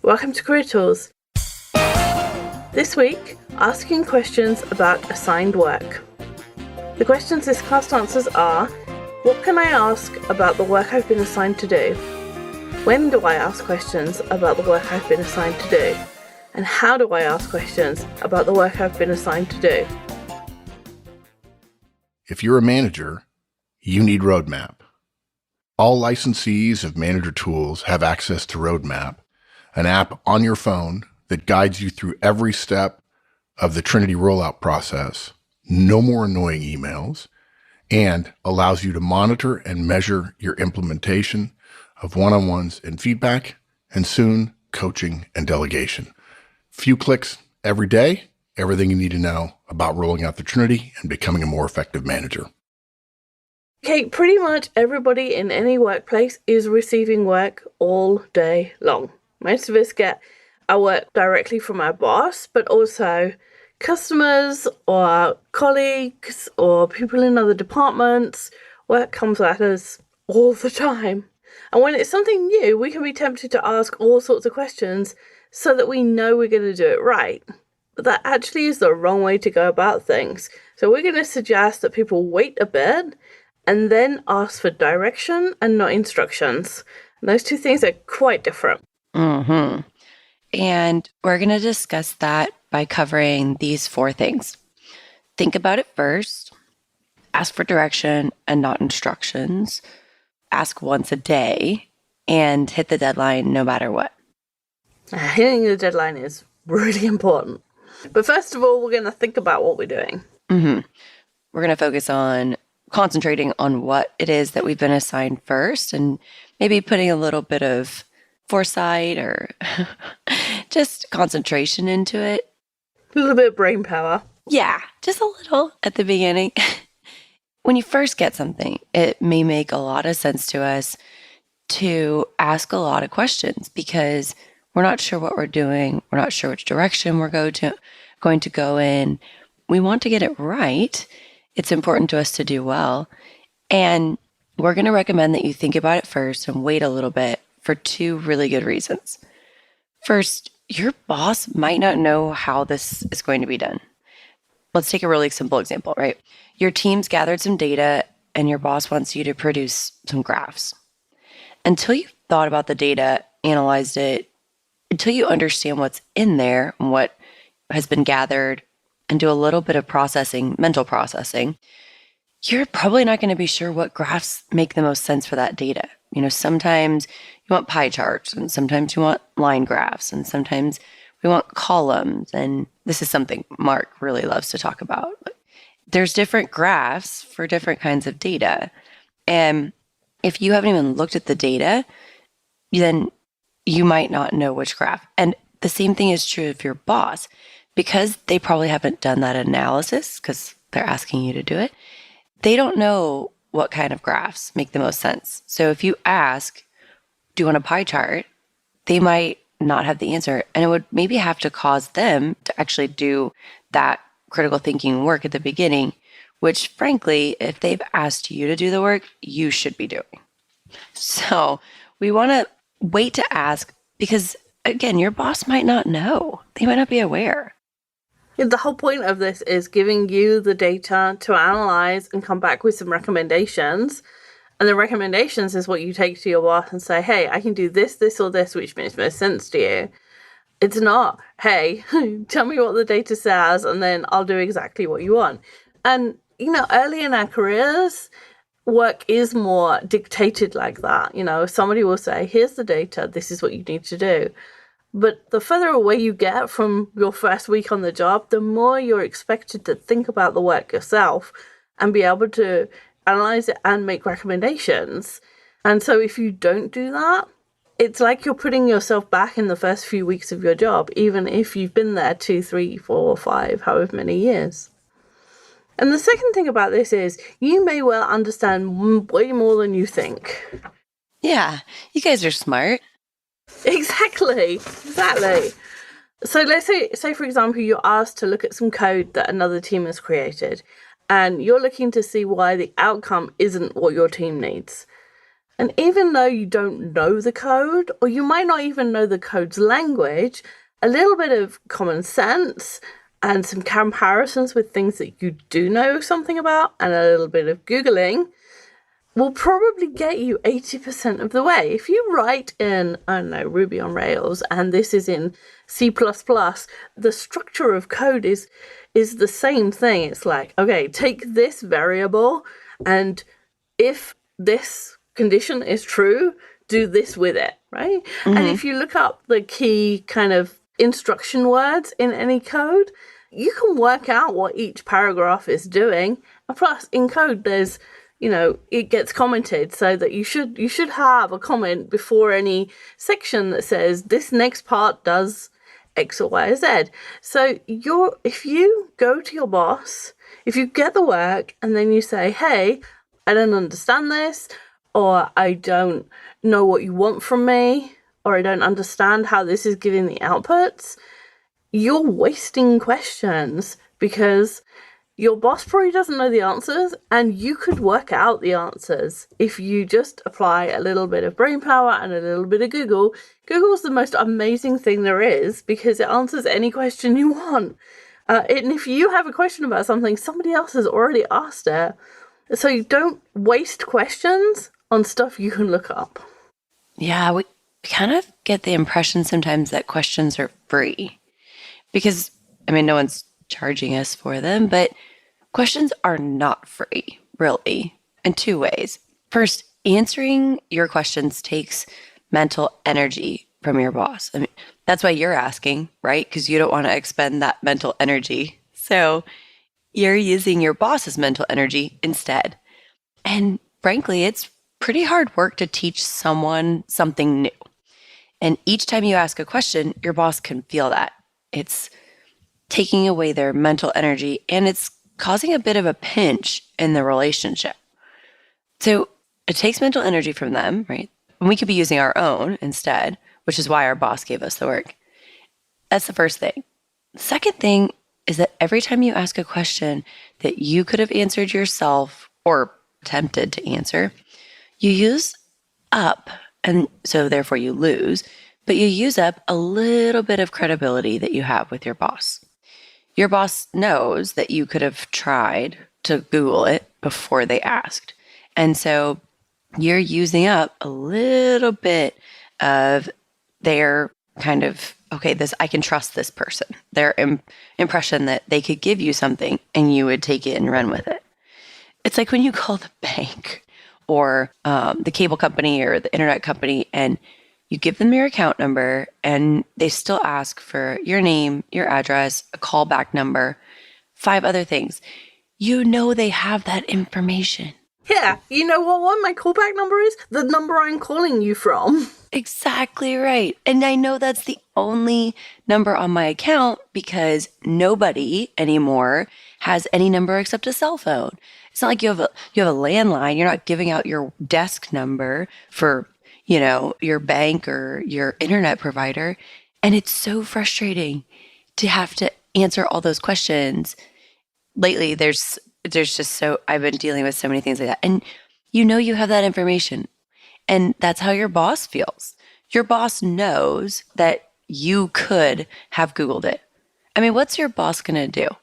Welcome to Career Tools. This week, asking questions about assigned work. The questions this cast answers are: what can I ask about the work I've been assigned to do? When do I ask questions about the work I've been assigned to do? And how do I ask questions about the work I've been assigned to do? If you're a manager, you need Roadmap. All licensees of Manager Tools have access to Roadmap, an app on your phone that guides you through every step of the Trinity rollout process, no more annoying emails, and allows you to monitor and measure your implementation of one-on-ones and feedback, and soon coaching and delegation. Few clicks every day, everything you need to know about rolling out the Trinity and becoming a more effective manager. Okay, pretty much everybody in any workplace is receiving work all day long. Most of us get our work directly from our boss, but also customers or colleagues or people in other departments. Work comes at us all the time. And when it's something new, we can be tempted to ask all sorts of questions so that we know we're going to do it right. But that actually is the wrong way to go about things. So we're going to suggest that people wait a bit and then ask for direction and not instructions. And those two things are quite different. Mm-hmm. And we're going to discuss that by covering these 4 things. Think about it first. Ask for direction and not instructions. Ask once a day and hit the deadline no matter what. Hitting the deadline is really important. But first of all, we're going to think about what we're doing. Mm-hmm. We're going to focus on concentrating on what it is that we've been assigned first and maybe putting a little bit of foresight or just concentration into it. A little bit of brain power. Yeah, just a little at the beginning. When you first get something, it may make a lot of sense to us to ask a lot of questions because we're not sure what we're doing. We're not sure which direction we're going to go in. We want to get it right. It's important to us to do well. And we're going to recommend that you think about it first and wait a little bit for 2 really good reasons. First, your boss might not know how this is going to be done. Let's take a really simple example, right? Your team's gathered some data and your boss wants you to produce some graphs. Until you've thought about the data, analyzed it, until you understand what's in there and what has been gathered and do a little bit of processing, mental processing, you're probably not going to be sure what graphs make the most sense for that data. You know, sometimes you want pie charts and sometimes you want line graphs and sometimes we want columns. And this is something Mark really loves to talk about. There's different graphs for different kinds of data. And if you haven't even looked at the data, then you might not know which graph. And the same thing is true of your boss. Because they probably haven't done that analysis because they're asking you to do it, they don't know what kind of graphs make the most sense. So if you ask, do you want a pie chart? They might not have the answer. And it would maybe have to cause them to actually do that critical thinking work at the beginning, which frankly, if they've asked you to do the work, you should be doing. So we want to wait to ask because, again, your boss might not know. They might not be aware. The whole point of this is giving you the data to analyze and come back with some recommendations. And the recommendations is what you take to your boss and say, hey, I can do this, this, or this, which makes most sense to you. It's not, hey, tell me what the data says, and then I'll do exactly what you want. And, you know, early in our careers, work is more dictated like that. You know, somebody will say, here's the data, this is what you need to do. But the further away you get from your first week on the job, the more you're expected to think about the work yourself and be able to analyze it and make recommendations. And so if you don't do that, it's like you're putting yourself back in the first few weeks of your job, even if you've been there 2, 3, 4, 5, however many years. And the second thing about this is you may well understand way more than you think. Yeah, you guys are smart. Exactly. So let's say, for example, you're asked to look at some code that another team has created, and you're looking to see why the outcome isn't what your team needs. And even though you don't know the code, or you might not even know the code's language, a little bit of common sense and some comparisons with things that you do know something about and a little bit of Googling will probably get you 80% of the way. If you write in, I don't know, Ruby on Rails, and this is in C++, the structure of code is the same thing. It's like, okay, take this variable, and if this condition is true, do this with it, right? Mm-hmm. And if you look up the key kind of instruction words in any code, you can work out what each paragraph is doing. And plus, in code, there's it gets commented so that you should have a comment before any section that says this next part does X or Y or Z. So if you go to your boss, if you get the work and then you say, hey, I don't understand this, or I don't know what you want from me, or I don't understand how this is giving the outputs, you're wasting questions because your boss probably doesn't know the answers, and you could work out the answers if you just apply a little bit of brain power and a little bit of Google. Google's the most amazing thing there is because it answers any question you want. And if you have a question about something, somebody else has already asked it. So you don't waste questions on stuff you can look up. Yeah, we kind of get the impression sometimes that questions are free because, no one's charging us for them, but questions are not free, really, in two ways. First, answering your questions takes mental energy from your boss. That's why you're asking, right? Because you don't want to expend that mental energy. So you're using your boss's mental energy instead. And frankly, it's pretty hard work to teach someone something new. And each time you ask a question, your boss can feel that. It's taking away their mental energy, and it's causing a bit of a pinch in the relationship. So it takes mental energy from them, right? And we could be using our own instead, which is why our boss gave us the work. That's the first thing. The second thing is that every time you ask a question that you could have answered yourself or attempted to answer, you use up, and so therefore you lose, but you use up a little bit of credibility that you have with your boss. Your boss knows that you could have tried to Google it before they asked. And so you're using up a little bit of their kind of, okay, I can trust this person, their impression that they could give you something and you would take it and run with it. It's like when you call the bank or the cable company or the internet company and you give them your account number and they still ask for your name, your address, a callback number, 5 other things. You know they have that information. Yeah, you know what one my callback number is? The number I'm calling you from. Exactly right. And I know that's the only number on my account because nobody anymore has any number except a cell phone. It's not like you have a landline. You're not giving out your desk number for your bank or your internet provider. And it's so frustrating to have to answer all those questions. Lately, there's just I've been dealing with so many things like that. And you have that information. And that's how your boss feels. Your boss knows that you could have Googled it. What's your boss going to do?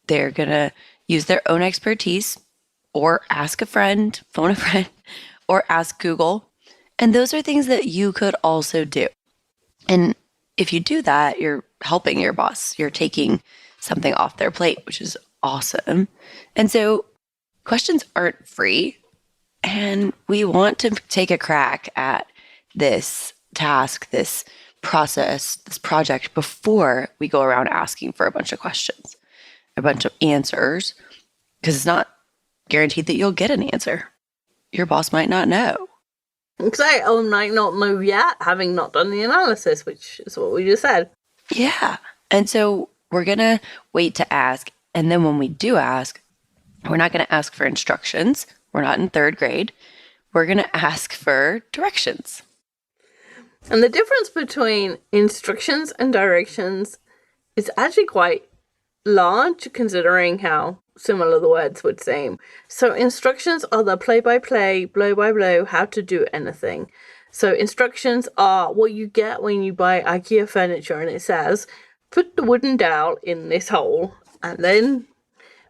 They're going to use their own expertise or ask a friend, phone a friend, or ask Google. And those are things that you could also do. And if you do that, you're helping your boss. You're taking something off their plate, which is awesome. And so questions aren't free. And we want to take a crack at this task, this process, this project before we go around asking for a bunch of questions, a bunch of answers, because it's not guaranteed that you'll get an answer. Your boss might not know. Because I might not know yet, having not done the analysis, which is what we just said. Yeah. And so we're going to wait to ask. And then when we do ask, we're not going to ask for instructions. We're not in 3rd grade. We're going to ask for directions. And the difference between instructions and directions is actually quite large, considering how similar the words would seem. So instructions are the play-by-play, blow-by-blow, how to do anything. So instructions are what you get when you buy IKEA furniture, and it says, put the wooden dowel in this hole, and then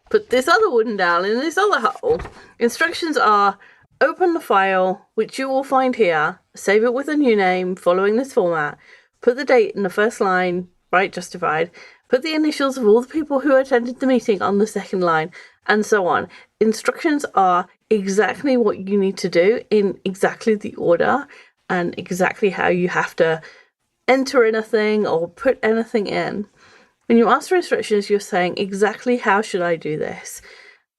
put this other wooden dowel in this other hole. Instructions are, open the file, which you will find here, save it with a new name following this format, put the date in the first line, write justified, put the initials of all the people who attended the meeting on the second line, and so on. Instructions are exactly what you need to do in exactly the order and exactly how you have to enter anything or put anything in. When you ask for instructions, you're saying exactly how should I do this.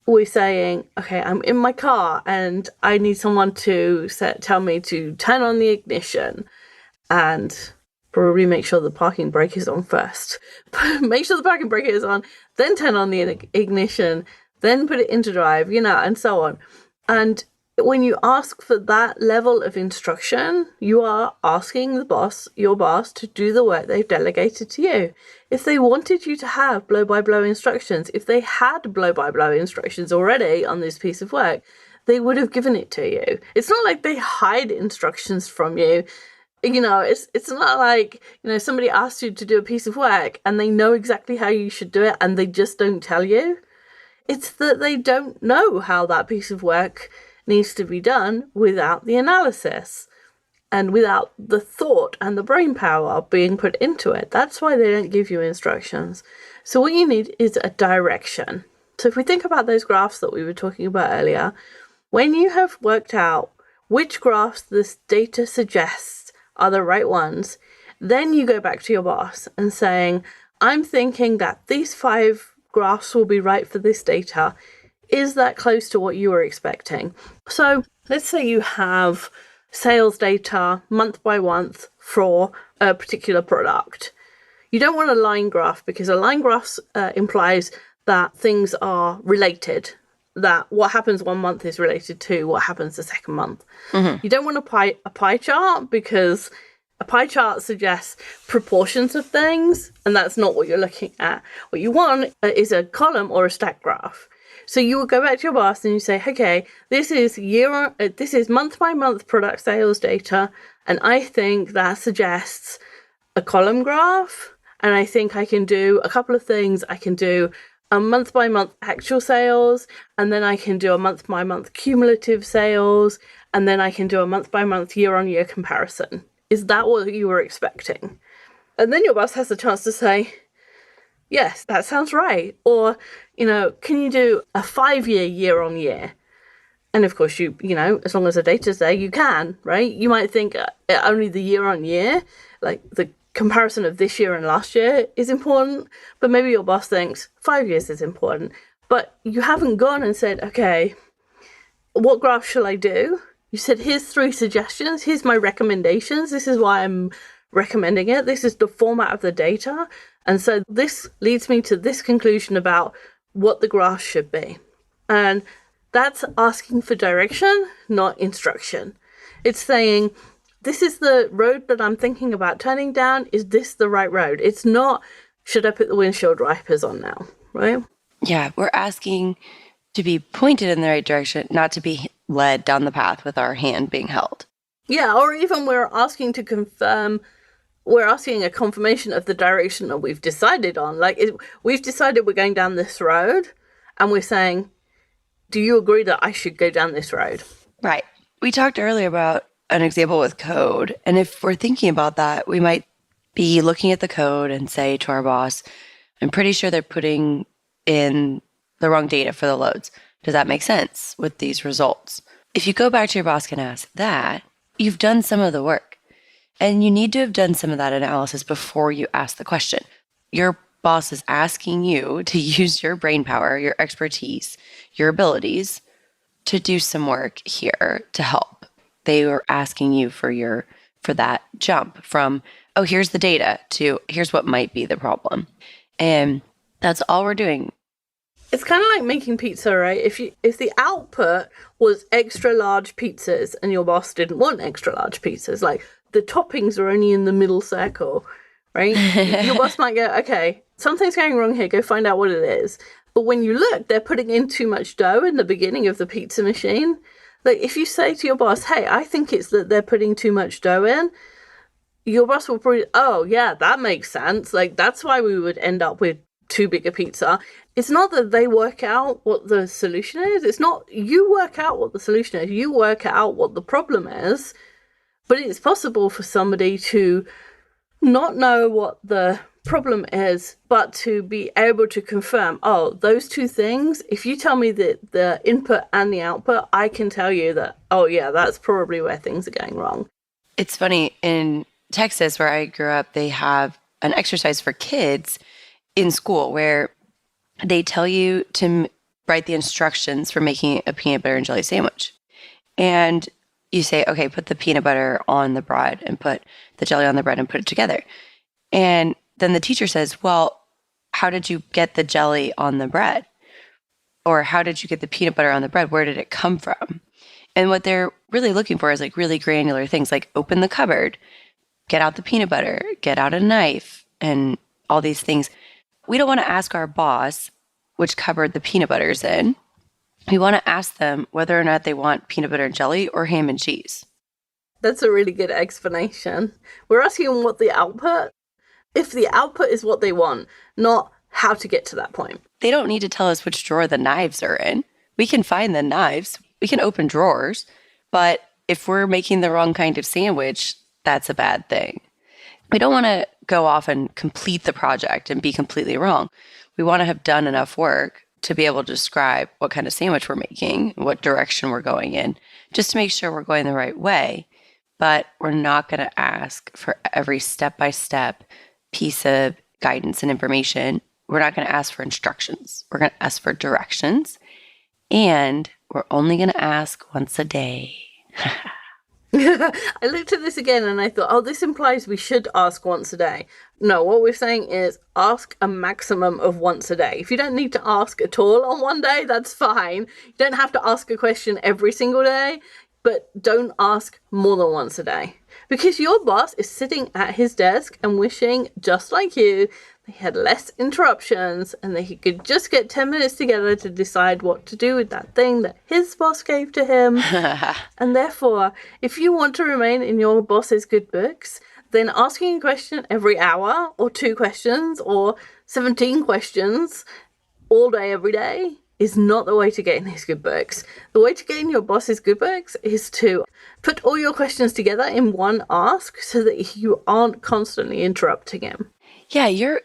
We're saying, okay, I'm in my car and I need someone to tell me to turn on the ignition and probably make sure the parking brake is on first. Make sure the parking brake is on, then turn on the ignition, then put it into drive, and so on. And when you ask for that level of instruction, you are asking your boss, to do the work they've delegated to you. If they wanted you to have blow-by-blow instructions, if they had blow-by-blow instructions already on this piece of work, they would have given it to you. It's not like they hide instructions from you. It's not like, somebody asks you to do a piece of work and they know exactly how you should do it and they just don't tell you. It's that they don't know how that piece of work needs to be done without the analysis and without the thought and the brain power being put into it. That's why they don't give you instructions. So what you need is a direction. So if we think about those graphs that we were talking about earlier, when you have worked out which graphs this data suggests are the right ones, then you go back to your boss and saying, I'm thinking that these 5 graphs will be right for this data. Is that close to what you were expecting? So let's say you have sales data month by month for a particular product. You don't want a line graph because a line graph implies that things are related, that what happens one month is related to what happens the second month. Mm-hmm. You don't want a pie chart because a pie chart suggests proportions of things, and that's not what you're looking at. What you want is a column or a stack graph. So you will go back to your boss and you say, okay, this is month by month product sales data, and I think that suggests a column graph, and I think I can do a couple of things. I can do a month by month actual sales, and then I can do a month by month cumulative sales, and then I can do a month by month year-on-year comparison. Is that what you were expecting? And then your boss has the chance to say, yes, that sounds right. Or, can you do a 5-year year-on-year? And of course, as long as the data's there, you can, right? You might think only the year-on-year, like the comparison of this year and last year is important, but maybe your boss thinks 5 years is important. But you haven't gone and said, okay, what graph shall I do? You said, here's 3 suggestions. Here's my recommendations. This is why I'm recommending it. This is the format of the data. And so this leads me to this conclusion about what the graph should be. And that's asking for direction, not instruction. It's saying, this is the road that I'm thinking about turning down. Is this the right road? It's not, should I put the windshield wipers on now, right? Yeah, we're asking to be pointed in the right direction, not to be led down the path with our hand being held. Yeah, or even we're asking to confirm, we're asking a confirmation of the direction that we've decided on. We've decided we're going down this road, and we're saying, do you agree that I should go down this road? Right. We talked earlier about an example with code. And if we're thinking about that, we might be looking at the code and say to our boss, I'm pretty sure they're putting in the wrong data for the loads. Does that make sense with these results? If you go back to your boss and ask that, you've done some of the work. And you need to have done some of that analysis before you ask the question. Your boss is asking you to use your brain power, your expertise, your abilities to do some work here to help. They are asking you for that jump from, oh, here's the data to here's what might be the problem. And that's all we're doing. It's kind of like making pizza, right? If the output was extra large pizzas and your boss didn't want extra large pizzas, like the toppings are only in the middle circle, right? Your boss might go, okay, something's going wrong here. Go find out what it is. But when you look, they're putting in too much dough in the beginning of the pizza machine. Like, if you say to your boss, hey, I think it's that they're putting too much dough in, your boss will probably, oh, yeah, that makes sense. Like, that's why we would end up with too big a pizza. It's not that they work out what the solution is. It's not you work out what the solution is. You work out what the problem is. But it's possible for somebody to not know what the problem is, but to be able to confirm, oh, those two things, if you tell me that the input and the output, I can tell you that, oh, yeah, that's probably where things are going wrong. It's funny, in Texas, where I grew up, they have an exercise for kids in school where they tell you to write the instructions for making a peanut butter and jelly sandwich. And you say, okay, put the peanut butter on the bread and put the jelly on the bread and put it together. And then the teacher says, well, how did you get the jelly on the bread? Or how did you get the peanut butter on the bread? Where did it come from? And what they're really looking for is like really granular things, like open the cupboard, get out the peanut butter, get out a knife, and all these things. We don't want to ask our boss which cupboard the peanut butter is in. We want to ask them whether or not they want peanut butter and jelly or ham and cheese. That's a really good explanation. We're asking them what the output, if the output is what they want, not how to get to that point. They don't need to tell us which drawer the knives are in. We can find the knives. We can open drawers. But if we're making the wrong kind of sandwich, that's a bad thing. We don't want to go off and complete the project and be completely wrong. We want to have done enough work to be able to describe what kind of sandwich we're making, what direction we're going in, just to make sure we're going the right way. But we're not going to ask for every step-by-step piece of guidance and information. We're not going to ask for instructions. We're going to ask for directions. And we're only going to ask once a day. I looked at this again and I thought, oh, this implies we should ask once a day. No, what we're saying is ask a maximum of once a day. If you don't need to ask at all on one day, that's fine. You don't have to ask a question every single day, but don't ask more than once a day. Because your boss is sitting at his desk and wishing, just like you, they had less interruptions and that he could just get 10 minutes together to decide what to do with that thing that his boss gave to him. And therefore, if you want to remain in your boss's good books, then asking a question every hour or 2 questions or 17 questions all day, every day is not the way to get in his good books. The way to get in your boss's good books is to put all your questions together in one ask so that you aren't constantly interrupting him. Yeah, your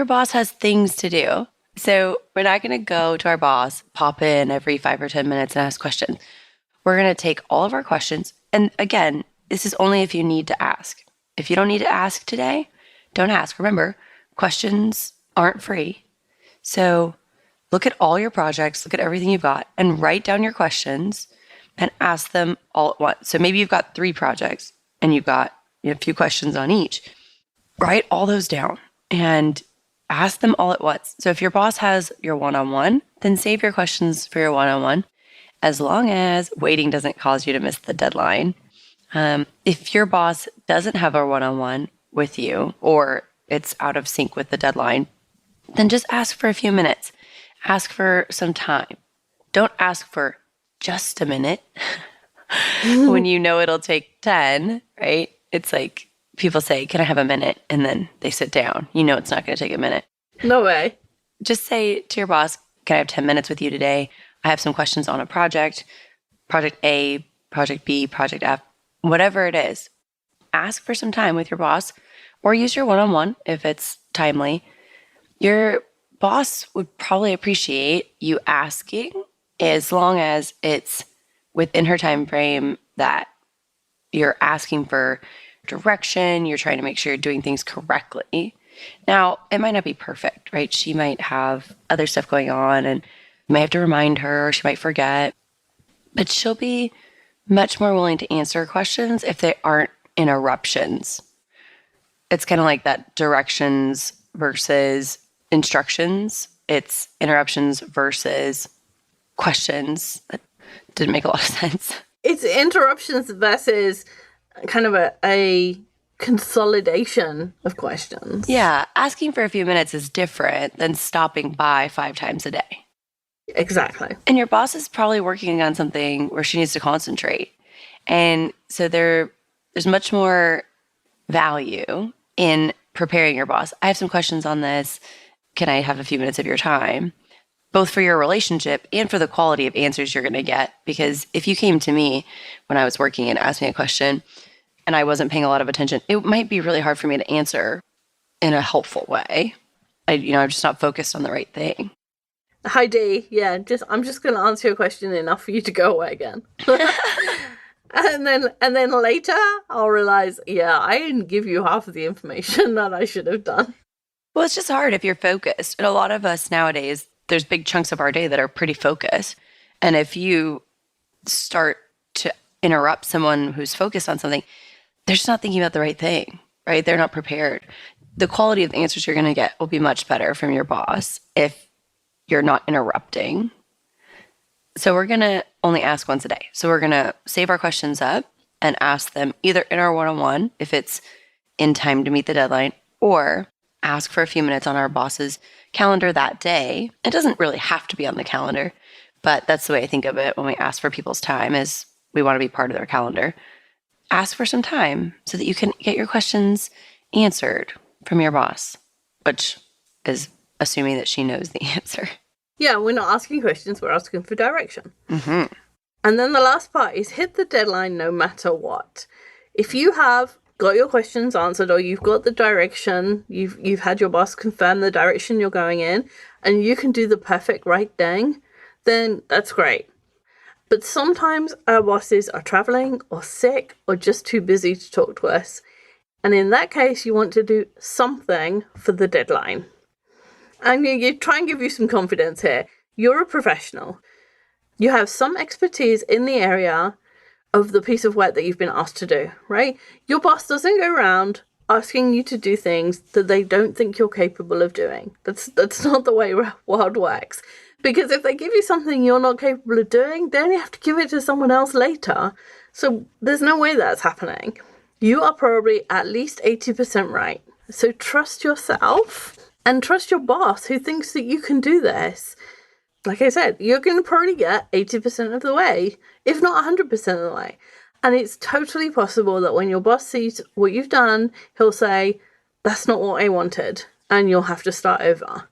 boss has things to do. So we're not going to go to our boss, pop in every 5 or 10 minutes and ask questions. We're going to take all of our questions. And again, this is only if you need to ask. If you don't need to ask today, don't ask. Remember, questions aren't free. So look at all your projects, look at everything you've got, and write down your questions and ask them all at once. So maybe you've got 3 projects and you've got a few questions on each. Write all those down and ask them all at once. So if your boss has your one-on-one, then save your questions for your one-on-one, as long as waiting doesn't cause you to miss the deadline. If your boss doesn't have a one-on-one with you or it's out of sync with the deadline, then just ask for a few minutes. Ask for some time. Don't ask for just a minute when you know it'll take 10, right? It's like people say, can I have a minute? And then they sit down. You know it's not going to take a minute. No way. Just say to your boss, can I have 10 minutes with you today? I have some questions on a project A, project B, project F, whatever it is. Ask for some time with your boss or use your one-on-one if it's timely. Your boss would probably appreciate you asking as long as it's within her time frame that you're asking for direction, you're trying to make sure you're doing things correctly. Now, it might not be perfect, right? She might have other stuff going on and you might have to remind her, or she might forget, but she'll be much more willing to answer questions if they aren't interruptions. It's kind of like that directions versus instructions. It's interruptions versus questions. That didn't make a lot of sense. It's interruptions versus kind of a consolidation of questions. Yeah, asking for a few minutes is different than stopping by 5 times a day. Exactly. And your boss is probably working on something where she needs to concentrate. And so there's much more value in preparing your boss. I have some questions on this. Can I have a few minutes of your time? Both for your relationship and for the quality of answers you're going to get. Because if you came to me when I was working and asked me a question and I wasn't paying a lot of attention, it might be really hard for me to answer in a helpful way. I'm just not focused on the right thing. Hi Dee, yeah, I'm just going to answer your question enough for you to go away again. and then later I'll realize, yeah, I didn't give you half of the information that I should have done. Well, it's just hard if you're focused. And a lot of us nowadays, there's big chunks of our day that are pretty focused. And if you start to interrupt someone who's focused on something, they're just not thinking about the right thing, right? They're not prepared. The quality of the answers you're going to get will be much better from your boss if you're not interrupting. So we're going to only ask once a day. So we're going to save our questions up and ask them either in our one-on-one, if it's in time to meet the deadline, or ask for a few minutes on our boss's calendar that day. It doesn't really have to be on the calendar, but that's the way I think of it when we ask for people's time, is we want to be part of their calendar. Ask for some time so that you can get your questions answered from your boss, which is assuming that she knows the answer. Yeah, we're not asking questions, we're asking for direction. Mm-hmm. And then the last part is hit the deadline no matter what. If you have got your questions answered, or you've got the direction, you've had your boss confirm the direction you're going in, and you can do the perfect right thing, then that's great. But sometimes our bosses are traveling or sick or just too busy to talk to us. And in that case, you want to do something for the deadline. I'm going to try and give you some confidence here. You're a professional. You have some expertise in the area of the piece of work that you've been asked to do, right? Your boss doesn't go around asking you to do things that they don't think you're capable of doing. That's not the way world works. Because if they give you something you're not capable of doing, then you have to give it to someone else later. So there's no way that's happening. You are probably at least 80% right. So trust yourself and trust your boss who thinks that you can do this. Like I said, you're going to probably get 80% of the way, if not 100% of the way. And it's totally possible that when your boss sees what you've done, he'll say, that's not what I wanted, and you'll have to start over.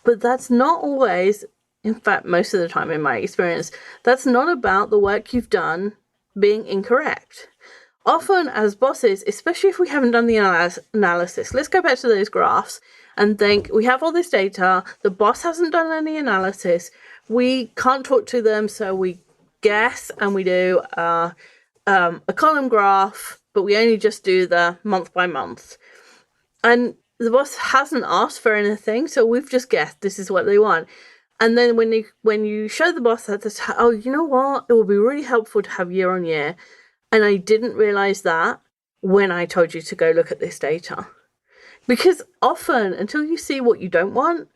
But that's not always, in fact, most of the time in my experience, that's not about the work you've done being incorrect. Often as bosses, especially if we haven't done the analysis, let's go back to those graphs and think we have all this data, the boss hasn't done any analysis, we can't talk to them, so we guess and we do a column graph, but we only just do the month by month. And the boss hasn't asked for anything, so we've just guessed this is what they want. And then when you show the boss that, oh, you know what, it will be really helpful to have year on year. And I didn't realize that when I told you to go look at this data. Because often, until you see what you don't want,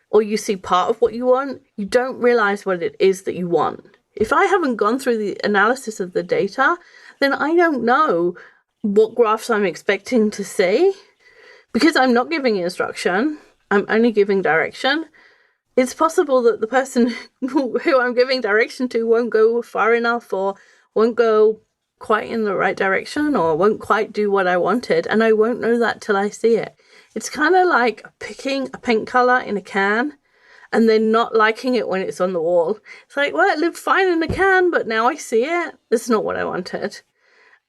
or you see part of what you want, you don't realize what it is that you want. If I haven't gone through the analysis of the data, then I don't know what graphs I'm expecting to see. Because I'm not giving instruction, I'm only giving direction. It's possible that the person who I'm giving direction to won't go far enough, or won't go quite in the right direction, or won't quite do what I wanted, and I won't know that till I see it. It's kind of like picking a paint color in a can and then not liking it when it's on the wall. It's like, well, it looked fine in the can, but now I see it. This is not what I wanted.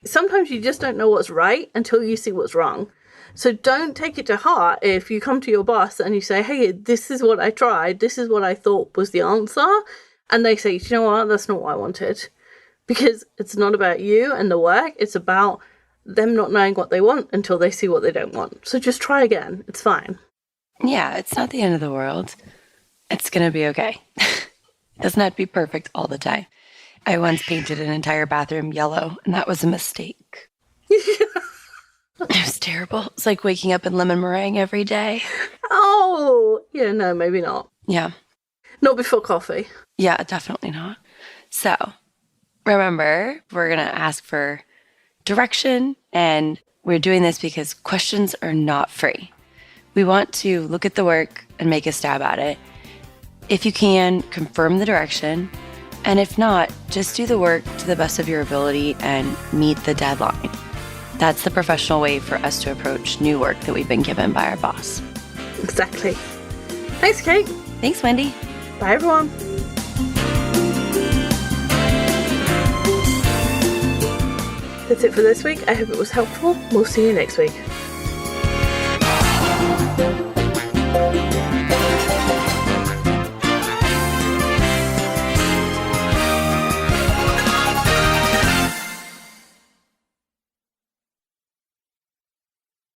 Sometimes you just don't know what's right until you see what's wrong. So don't take it to heart if you come to your boss and you say, hey, this is what I tried, this is what I thought was the answer, and they say, you know what, that's not what I wanted. Because it's not about you and the work, it's about them not knowing what they want until they see what they don't want. So just try again. It's fine. Yeah, it's not the end of the world. It's going to be okay. It doesn't have to be perfect all the time. I once painted an entire bathroom yellow, and that was a mistake. It was terrible. It's like waking up in lemon meringue every day. Oh, yeah, no, maybe not. Yeah. Not before coffee. Yeah, definitely not. So remember, we're going to ask for direction and we're doing this because questions are not free. We want to look at the work and make a stab at it. If you can, confirm the direction. And if not, just do the work to the best of your ability and meet the deadline. That's the professional way for us to approach new work that we've been given by our boss. Exactly. Thanks, Kate. Thanks, Wendy. Bye, everyone. That's it for this week. I hope it was helpful. We'll see you next week.